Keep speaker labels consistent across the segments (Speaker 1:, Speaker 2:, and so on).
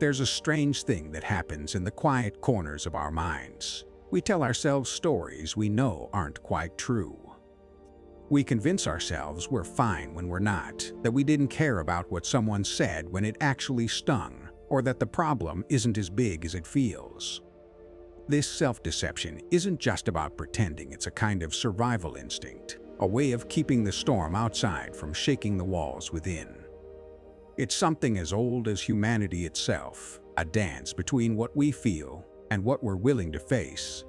Speaker 1: There's a strange thing that happens in the quiet corners of our minds. We tell ourselves stories we know aren't quite true. We convince ourselves we're fine when we're not, that we didn't care about what someone said when it actually stung, or that the problem isn't as big as it feels. This self-deception isn't just about pretending, it's a kind of survival instinct, a way of keeping the storm outside from shaking the walls within. It's something as old as humanity itself, a dance between what we feel and what we're willing to face.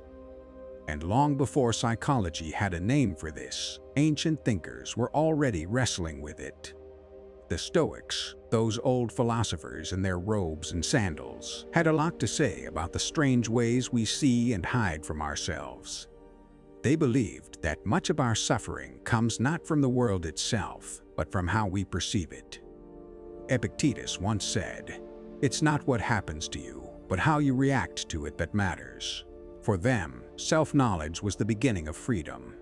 Speaker 1: And long before psychology had a name for this, ancient thinkers were already wrestling with it. The Stoics, those old philosophers in their robes and sandals, had a lot to say about the strange ways we see and hide from ourselves. They believed that much of our suffering comes not from the world itself, but from how we perceive it. Epictetus once said, "It's not what happens to you, but how you react to it that matters." For them, self-knowledge was the beginning of freedom.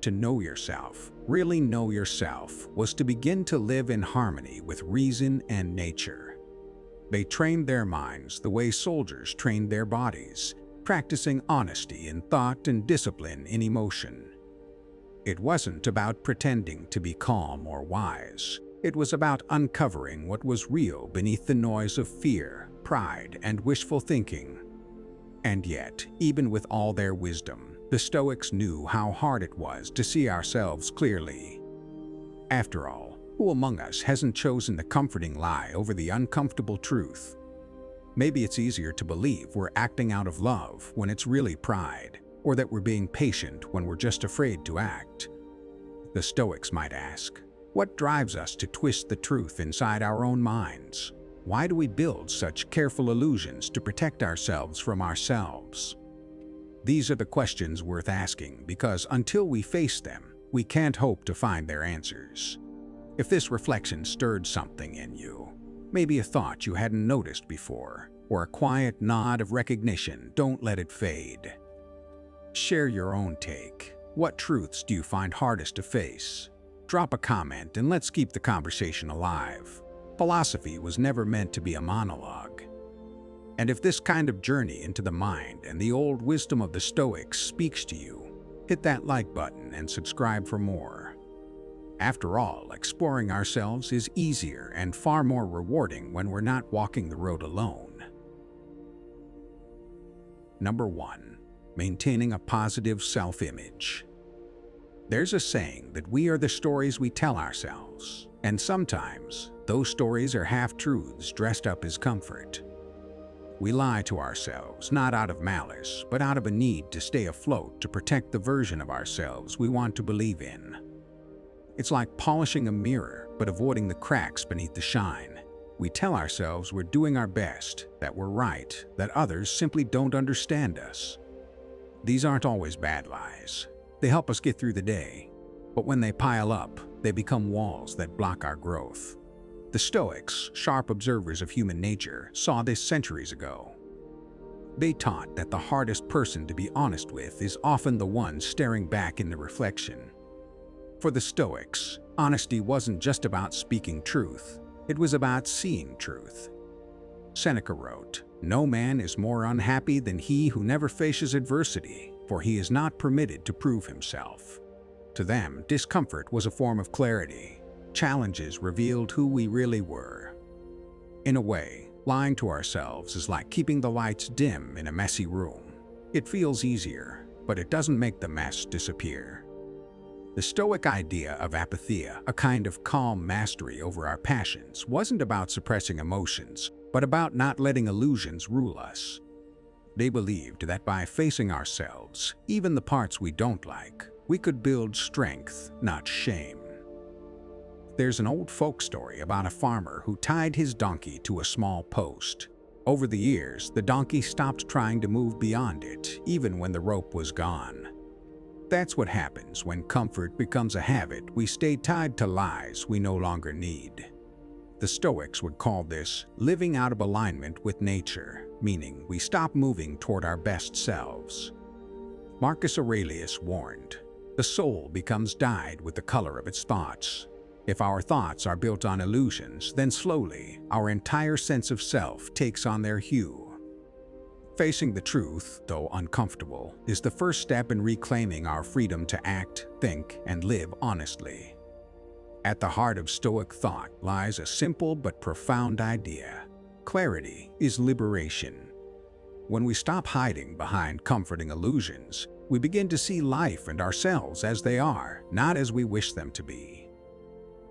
Speaker 1: To know yourself, really know yourself, was to begin to live in harmony with reason and nature. They trained their minds the way soldiers trained their bodies, practicing honesty in thought and discipline in emotion. It wasn't about pretending to be calm or wise. It was about uncovering what was real beneath the noise of fear, pride, and wishful thinking. And yet, even with all their wisdom, the Stoics knew how hard it was to see ourselves clearly. After all, who among us hasn't chosen the comforting lie over the uncomfortable truth? Maybe it's easier to believe we're acting out of love when it's really pride, or that we're being patient when we're just afraid to act. The Stoics might ask, what drives us to twist the truth inside our own minds? Why do we build such careful illusions to protect ourselves from ourselves? These are the questions worth asking, because until we face them, we can't hope to find their answers. If this reflection stirred something in you, maybe a thought you hadn't noticed before, or a quiet nod of recognition, don't let it fade. Share your own take. What truths do you find hardest to face? Drop a comment and let's keep the conversation alive. Philosophy was never meant to be a monologue. And if this kind of journey into the mind and the old wisdom of the Stoics speaks to you, hit that like button and subscribe for more. After all, exploring ourselves is easier and far more rewarding when we're not walking the road alone. Number 1. Maintaining a positive self-image. There's a saying that we are the stories we tell ourselves, and sometimes those stories are half-truths dressed up as comfort. We lie to ourselves not out of malice, but out of a need to stay afloat, to protect the version of ourselves we want to believe in. It's like polishing a mirror, but avoiding the cracks beneath the shine. We tell ourselves we're doing our best, that we're right, that others simply don't understand us. These aren't always bad lies. They help us get through the day. But when they pile up, they become walls that block our growth. The Stoics, sharp observers of human nature, saw this centuries ago. They taught that the hardest person to be honest with is often the one staring back in the reflection. For the Stoics, honesty wasn't just about speaking truth, it was about seeing truth. Seneca wrote, "No man is more unhappy than he who never faces adversity, for he is not permitted to prove himself." To them, discomfort was a form of clarity. Challenges revealed who we really were. In a way, lying to ourselves is like keeping the lights dim in a messy room. It feels easier, but it doesn't make the mess disappear. The Stoic idea of apatheia, a kind of calm mastery over our passions, wasn't about suppressing emotions, but about not letting illusions rule us. They believed that by facing ourselves, even the parts we don't like, we could build strength, not shame. There's an old folk story about a farmer who tied his donkey to a small post. Over the years, the donkey stopped trying to move beyond it, even when the rope was gone. That's what happens when comfort becomes a habit. We stay tied to lies we no longer need. The Stoics would call this living out of alignment with nature, meaning we stop moving toward our best selves. Marcus Aurelius warned, "The soul becomes dyed with the color of its thoughts." If our thoughts are built on illusions, then slowly, our entire sense of self takes on their hue. Facing the truth, though uncomfortable, is the first step in reclaiming our freedom to act, think, and live honestly. At the heart of Stoic thought lies a simple but profound idea. Clarity is liberation. When we stop hiding behind comforting illusions, we begin to see life and ourselves as they are, not as we wish them to be.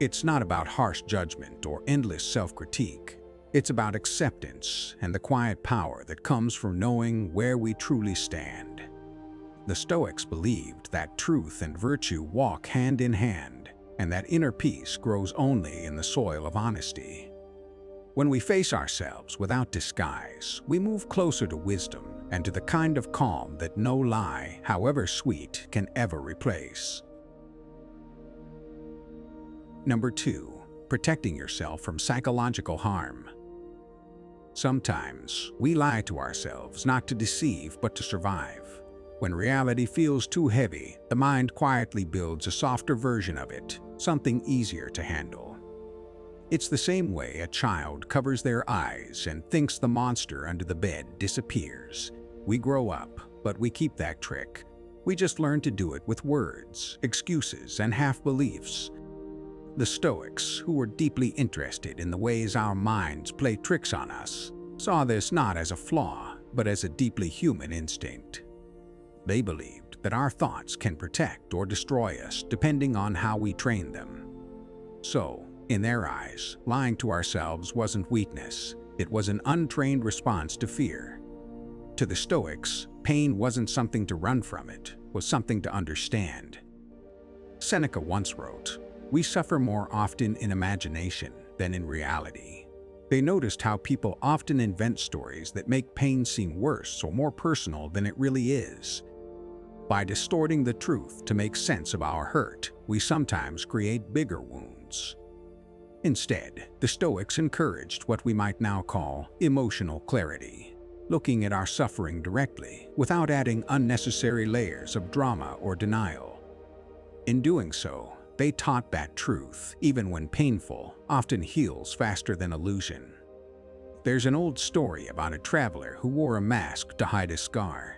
Speaker 1: It's not about harsh judgment or endless self-critique. It's about acceptance and the quiet power that comes from knowing where we truly stand. The Stoics believed that truth and virtue walk hand in hand, and that inner peace grows only in the soil of honesty. When we face ourselves without disguise, we move closer to wisdom and to the kind of calm that no lie, however sweet, can ever replace. Number 2. Protecting yourself from psychological harm. Sometimes, we lie to ourselves not to deceive but to survive. When reality feels too heavy, the mind quietly builds a softer version of it, something easier to handle. It's the same way a child covers their eyes and thinks the monster under the bed disappears. We grow up, but we keep that trick. We just learn to do it with words, excuses, and half-beliefs. The Stoics, who were deeply interested in the ways our minds play tricks on us, saw this not as a flaw, but as a deeply human instinct. They believed that our thoughts can protect or destroy us depending on how we train them. So, in their eyes, lying to ourselves wasn't weakness, it was an untrained response to fear. To the Stoics, pain wasn't something to run from, it was something to understand. Seneca once wrote, "We suffer more often in imagination than in reality." They noticed how people often invent stories that make pain seem worse or more personal than it really is. By distorting the truth to make sense of our hurt, we sometimes create bigger wounds. Instead, the Stoics encouraged what we might now call emotional clarity, looking at our suffering directly without adding unnecessary layers of drama or denial. In doing so, they taught that truth, even when painful, often heals faster than illusion. There's an old story about a traveler who wore a mask to hide a scar.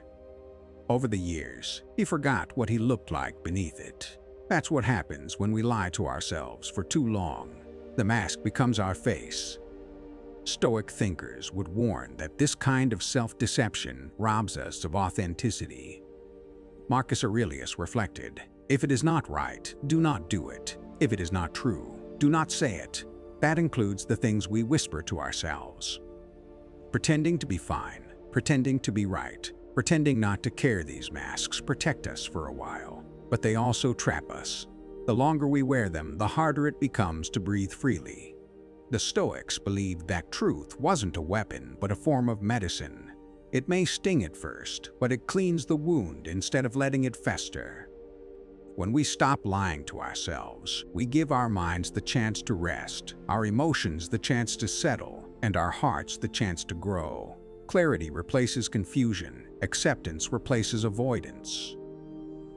Speaker 1: Over the years, he forgot what he looked like beneath it. That's what happens when we lie to ourselves for too long. The mask becomes our face. Stoic thinkers would warn that this kind of self-deception robs us of authenticity. Marcus Aurelius reflected, "If it is not right, do not do it. If it is not true, do not say it." That includes the things we whisper to ourselves. Pretending to be fine, pretending to be right, pretending not to care, these masks protect us for a while, but they also trap us. The longer we wear them, the harder it becomes to breathe freely. The Stoics believed that truth wasn't a weapon, but a form of medicine. It may sting at first, but it cleans the wound instead of letting it fester. When we stop lying to ourselves, we give our minds the chance to rest, our emotions the chance to settle, and our hearts the chance to grow. Clarity replaces confusion, acceptance replaces avoidance.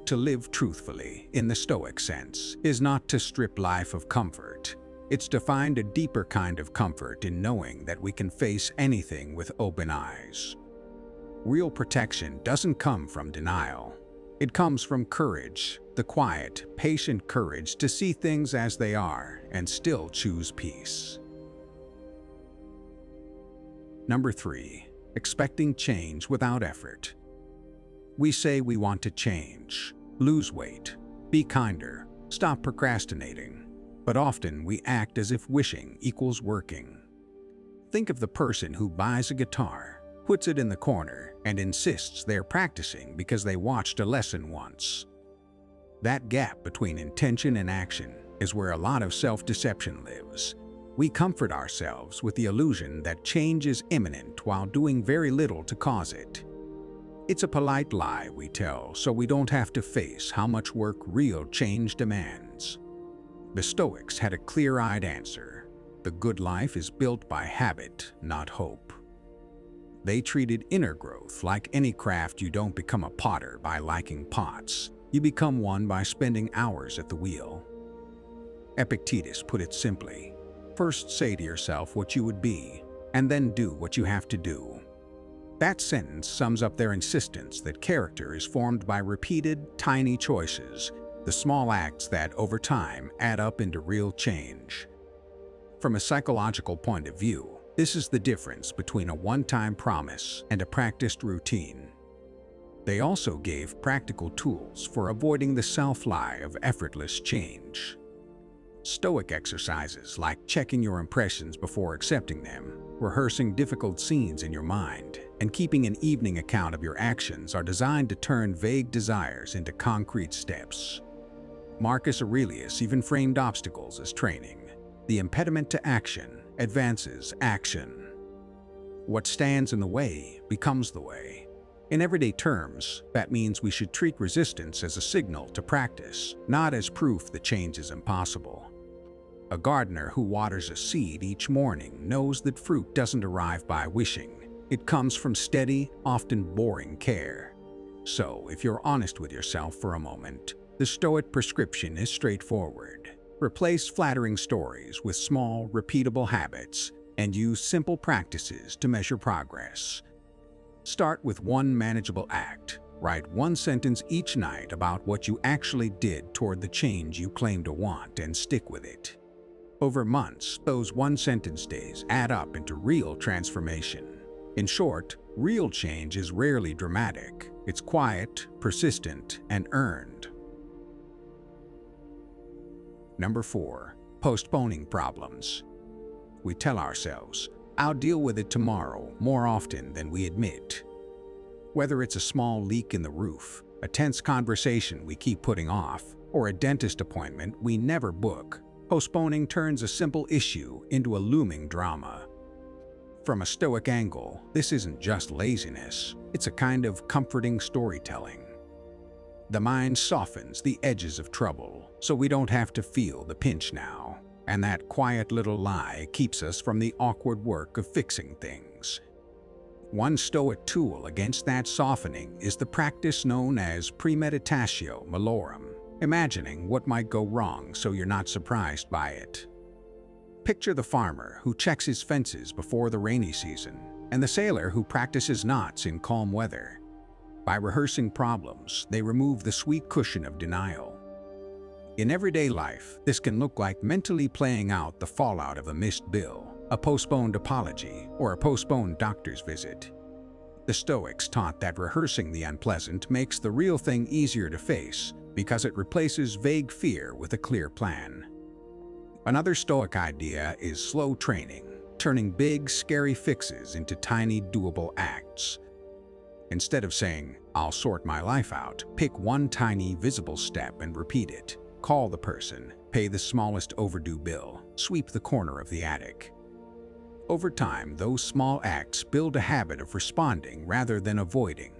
Speaker 1: To live truthfully, in the Stoic sense, is not to strip life of comfort. It's to find a deeper kind of comfort in knowing that we can face anything with open eyes. Real protection doesn't come from denial. It comes from courage, the quiet, patient courage to see things as they are and still choose peace. Number 3. Expecting change without effort. We say we want to change, lose weight, be kinder, stop procrastinating, but often we act as if wishing equals working. Think of the person who buys a guitar, puts it in the corner, and insists they're practicing because they watched a lesson once. That gap between intention and action is where a lot of self-deception lives. We comfort ourselves with the illusion that change is imminent while doing very little to cause it. It's a polite lie we tell so we don't have to face how much work real change demands. The Stoics had a clear-eyed answer. The good life is built by habit, not hope. They treated inner growth like any craft. You don't become a potter by liking pots. You become one by spending hours at the wheel. Epictetus put it simply: first say to yourself what you would be, and then do what you have to do. That sentence sums up their insistence that character is formed by repeated, tiny choices, the small acts that, over time, add up into real change. From a psychological point of view, this is the difference between a one-time promise and a practiced routine. They also gave practical tools for avoiding the self-lie of effortless change. Stoic exercises like checking your impressions before accepting them, rehearsing difficult scenes in your mind, and keeping an evening account of your actions are designed to turn vague desires into concrete steps. Marcus Aurelius even framed obstacles as training. The impediment to action advances action. What stands in the way becomes the way. In everyday terms, that means we should treat resistance as a signal to practice, not as proof that change is impossible. A gardener who waters a seed each morning knows that fruit doesn't arrive by wishing. It comes from steady, often boring care. So, if you're honest with yourself for a moment, the Stoic prescription is straightforward. Replace flattering stories with small, repeatable habits, and use simple practices to measure progress. Start with one manageable act. Write one sentence each night about what you actually did toward the change you claim to want, and stick with it. Over months, those one-sentence days add up into real transformation. In short, real change is rarely dramatic. It's quiet, persistent, and earned. Number 4. Postponing problems. We tell ourselves, "I'll deal with it tomorrow," more often than we admit. Whether it's a small leak in the roof, a tense conversation we keep putting off, or a dentist appointment we never book, postponing turns a simple issue into a looming drama. From a Stoic angle, this isn't just laziness, it's a kind of comforting storytelling. The mind softens the edges of trouble, so we don't have to feel the pinch now, and that quiet little lie keeps us from the awkward work of fixing things. One Stoic tool against that softening is the practice known as premeditatio malorum, imagining what might go wrong so you're not surprised by it. Picture the farmer who checks his fences before the rainy season, and the sailor who practices knots in calm weather. By rehearsing problems, they remove the sweet cushion of denial. In everyday life, this can look like mentally playing out the fallout of a missed bill, a postponed apology, or a postponed doctor's visit. The Stoics taught that rehearsing the unpleasant makes the real thing easier to face because it replaces vague fear with a clear plan. Another Stoic idea is slow training, turning big, scary fixes into tiny, doable acts. Instead of saying, "I'll sort my life out," pick one tiny, visible step and repeat it. Call the person, pay the smallest overdue bill, sweep the corner of the attic. Over time, those small acts build a habit of responding rather than avoiding.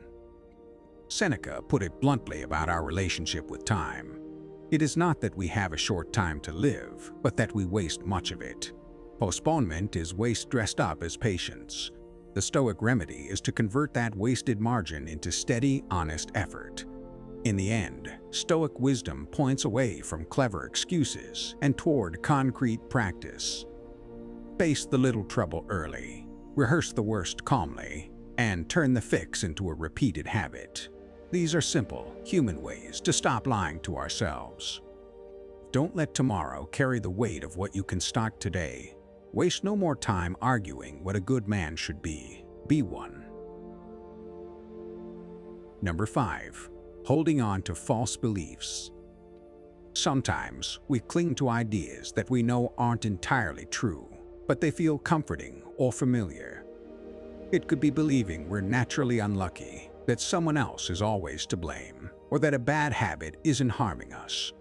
Speaker 1: Seneca put it bluntly about our relationship with time. It is not that we have a short time to live, but that we waste much of it. Postponement is waste dressed up as patience. The Stoic remedy is to convert that wasted margin into steady, honest effort. In the end, Stoic wisdom points away from clever excuses and toward concrete practice. Face the little trouble early, rehearse the worst calmly, and turn the fix into a repeated habit. These are simple, human ways to stop lying to ourselves. Don't let tomorrow carry the weight of what you can start today. Waste no more time arguing what a good man should be. Be one. Number 5. Holding on to false beliefs. Sometimes we cling to ideas that we know aren't entirely true, but they feel comforting or familiar. It could be believing we're naturally unlucky, that someone else is always to blame, or that a bad habit isn't harming us.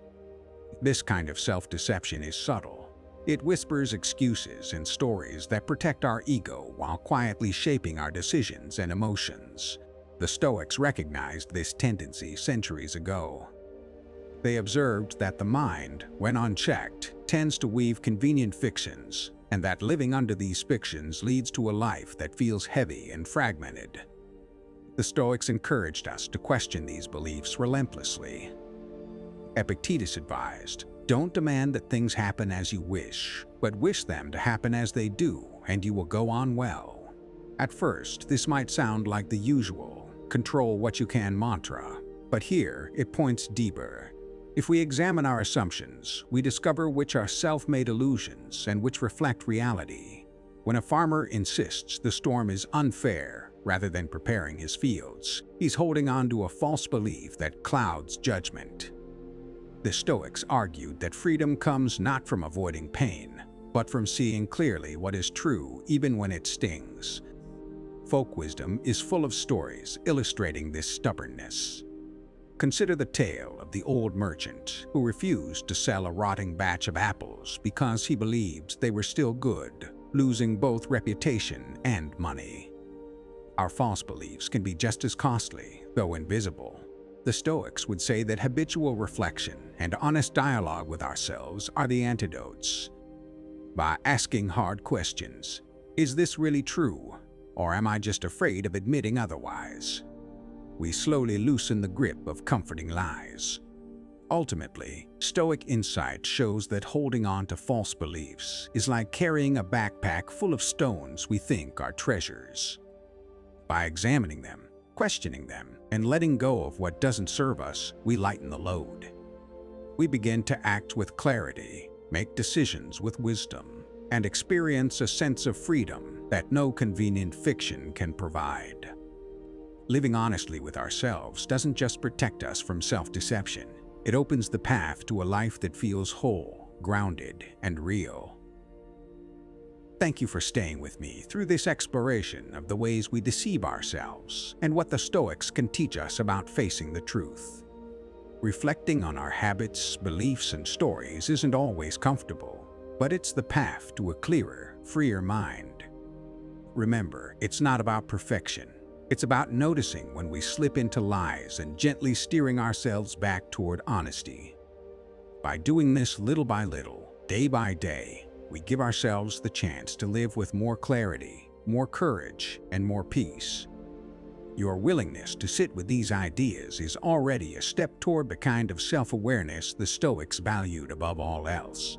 Speaker 1: This kind of self-deception is subtle. It whispers excuses and stories that protect our ego while quietly shaping our decisions and emotions. The Stoics recognized this tendency centuries ago. They observed that the mind, when unchecked, tends to weave convenient fictions, and that living under these fictions leads to a life that feels heavy and fragmented. The Stoics encouraged us to question these beliefs relentlessly. Epictetus advised, Don't demand that things happen as you wish, but wish them to happen as they do, and you will go on well. At first, this might sound like the usual, control what you can mantra, but here it points deeper. If we examine our assumptions, we discover which are self-made illusions and which reflect reality. When a farmer insists the storm is unfair rather than preparing his fields, he's holding on to a false belief that clouds judgment. The Stoics argued that freedom comes not from avoiding pain, but from seeing clearly what is true even when it stings. Folk wisdom is full of stories illustrating this stubbornness. Consider the tale of the old merchant who refused to sell a rotting batch of apples because he believed they were still good, losing both reputation and money. Our false beliefs can be just as costly, though invisible. The Stoics would say that habitual reflection and honest dialogue with ourselves are the antidotes. By asking hard questions, is this really true, or am I just afraid of admitting otherwise? We slowly loosen the grip of comforting lies. Ultimately, Stoic insight shows that holding on to false beliefs is like carrying a backpack full of stones we think are treasures. By examining them, questioning them, and letting go of what doesn't serve us, we lighten the load. We begin to act with clarity, make decisions with wisdom, and experience a sense of freedom that no convenient fiction can provide. Living honestly with ourselves doesn't just protect us from self-deception. It opens the path to a life that feels whole, grounded, and real. Thank you for staying with me through this exploration of the ways we deceive ourselves and what the Stoics can teach us about facing the truth. Reflecting on our habits, beliefs, and stories isn't always comfortable, but it's the path to a clearer, freer mind. Remember, it's not about perfection. It's about noticing when we slip into lies and gently steering ourselves back toward honesty. By doing this little by little, day by day, we give ourselves the chance to live with more clarity, more courage, and more peace. Your willingness to sit with these ideas is already a step toward the kind of self-awareness the Stoics valued above all else.